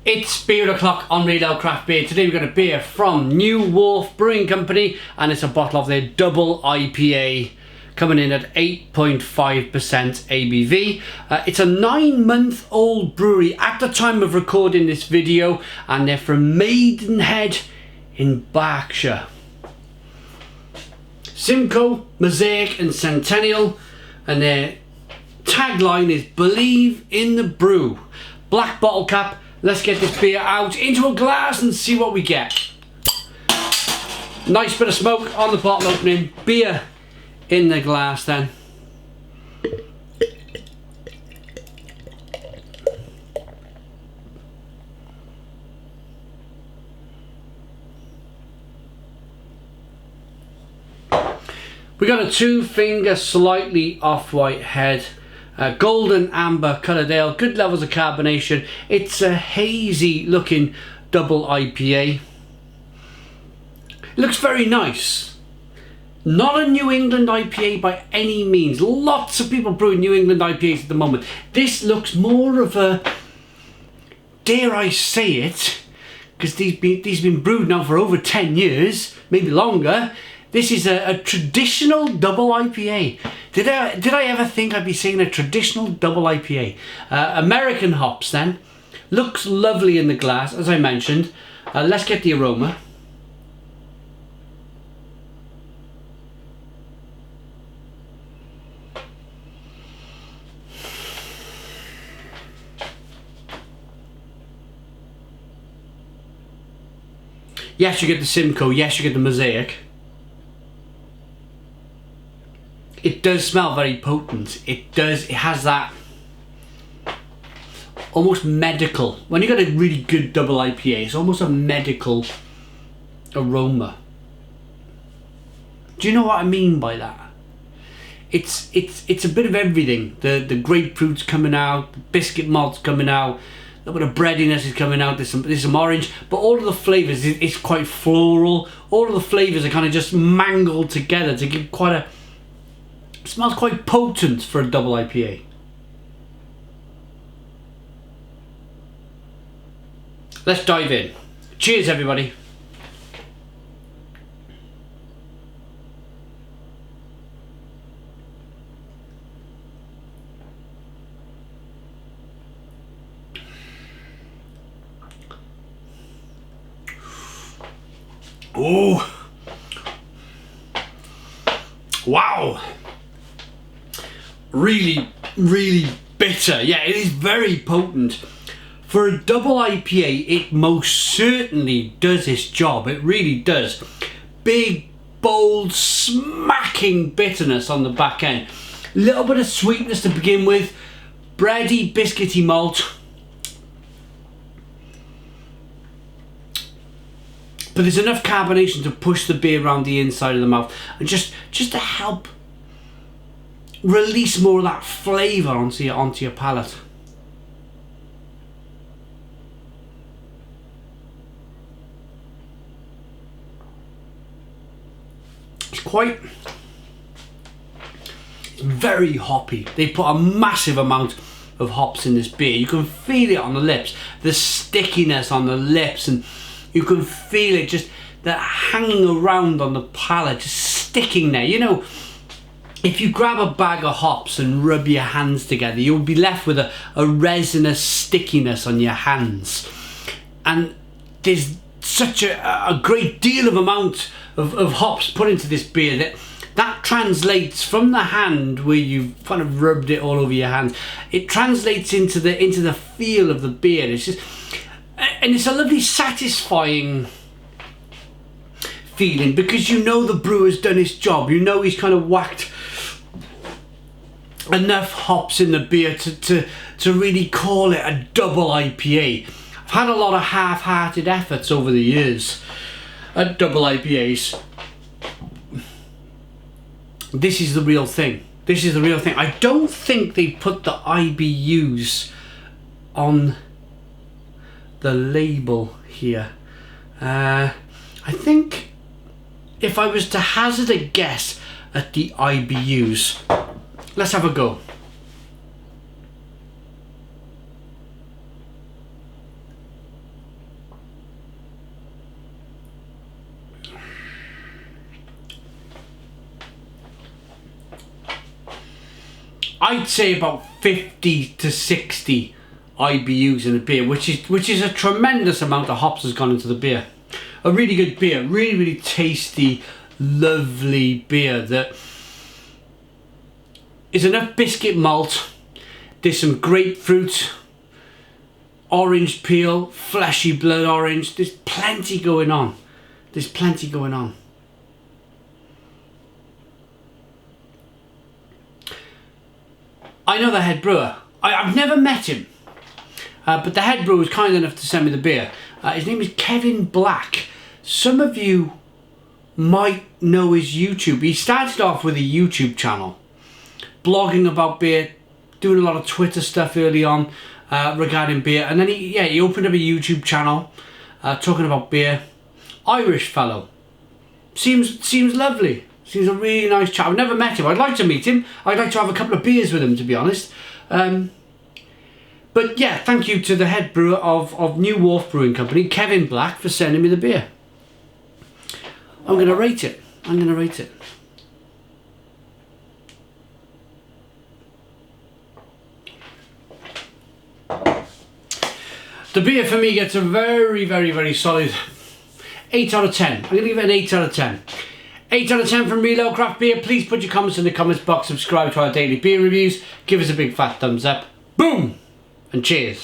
It's beer o'clock on Real Craft Beer. Today we've got a beer from New Wharf Brewing Company, and it's a bottle of their double IPA coming in at 8.5% ABV. It's a 9-month-old brewery at the time of recording this video, and they're from Maidenhead in Berkshire. Simcoe, Mosaic and Centennial, and their tagline is "Believe in the Brew." Black bottle cap. Let's get this beer out into a glass and see what we get. Nice bit of smoke on the bottle opening. Beer in the glass then. We got a 2-finger slightly off-white head. Golden amber coloured ale, good levels of carbonation. It's a hazy looking double IPA. Looks very nice. Not a New England IPA by any means. Lots of people brewing New England IPAs at the moment. This looks more of a, dare I say it, because these been brewed now for over 10 years, maybe longer. This is a traditional double IPA. Did I ever think I'd be seeing a traditional double IPA? American hops then. Looks lovely in the glass, as I mentioned. Let's get the aroma. Yes, you get the Simcoe. Yes, you get the Mosaic. It does smell very potent. It does. It has that almost medical. When you got a really good double IPA, it's almost a medical aroma. Do you know what I mean by that? It's a bit of everything. The grapefruit's coming out, the biscuit malt's coming out, a little bit of breadiness is coming out. There's some orange, but all of the flavours it's quite floral. All of the flavours are kind of just mangled together to give quite a. It smells quite potent for a double IPA. Let's dive in. Cheers, everybody. Oh, wow. Really, really bitter. Yeah, it is very potent. For a double IPA, it most certainly does its job. It really does. Big, bold, smacking bitterness on the back end. Little bit of sweetness to begin with. Bready, biscuity malt. But there's enough carbonation to push the beer around the inside of the mouth and just to help release more of that flavour onto your palate. It's very hoppy. They put a massive amount of hops in this beer. You can feel it on the lips, the stickiness on the lips, and you can feel it just that hanging around on the palate, just sticking there. You know, if you grab a bag of hops and rub your hands together, you'll be left with a resinous stickiness on your hands. And there's such a great deal of amount of hops put into this beer that translates from the hand where you've kind of rubbed it all over your hands. It translates into the feel of the beer. It's just, and it's a lovely satisfying feeling because you know the brewer's done his job. You know he's kind of whacked enough hops in the beer to really call it a double IPA. I've had a lot of half-hearted efforts over the years at double IPAs. This is the real thing. This is the real thing. I don't think they put the IBUs on the label here. I think if I was to hazard a guess at the IBUs, let's have a go. I'd say about 50 to 60 IBUs in a beer, which is a tremendous amount of hops has gone into the beer. A really good beer, really tasty, lovely beer that is enough biscuit malt. There's some grapefruit, orange peel, fleshy blood orange. There's plenty going on. There's plenty going on. I know the head brewer. I've never met him, but the head brewer was kind enough to send me the beer. His name is Kevin Black. Some of you might know his YouTube. He started off with a YouTube channel, blogging about beer, doing a lot of Twitter stuff early on regarding beer, and then he opened up a YouTube channel talking about beer. Irish fellow. Seems lovely. Seems a really nice chap. I've never met him. I'd like to meet him. I'd like to have a couple of beers with him, to be honest. But yeah, thank you to the head brewer of New Wharf Brewing Company, Kevin Black, for sending me the beer. I'm going to rate it. I'm going to rate it. The beer for me gets a very solid 8 out of 10. I'm going to give it an 8 out of 10. 8 out of 10 from Real Ale Craft Beer. Please put your comments in the comments box. Subscribe to our daily beer reviews. Give us a big fat thumbs up. Boom! And cheers.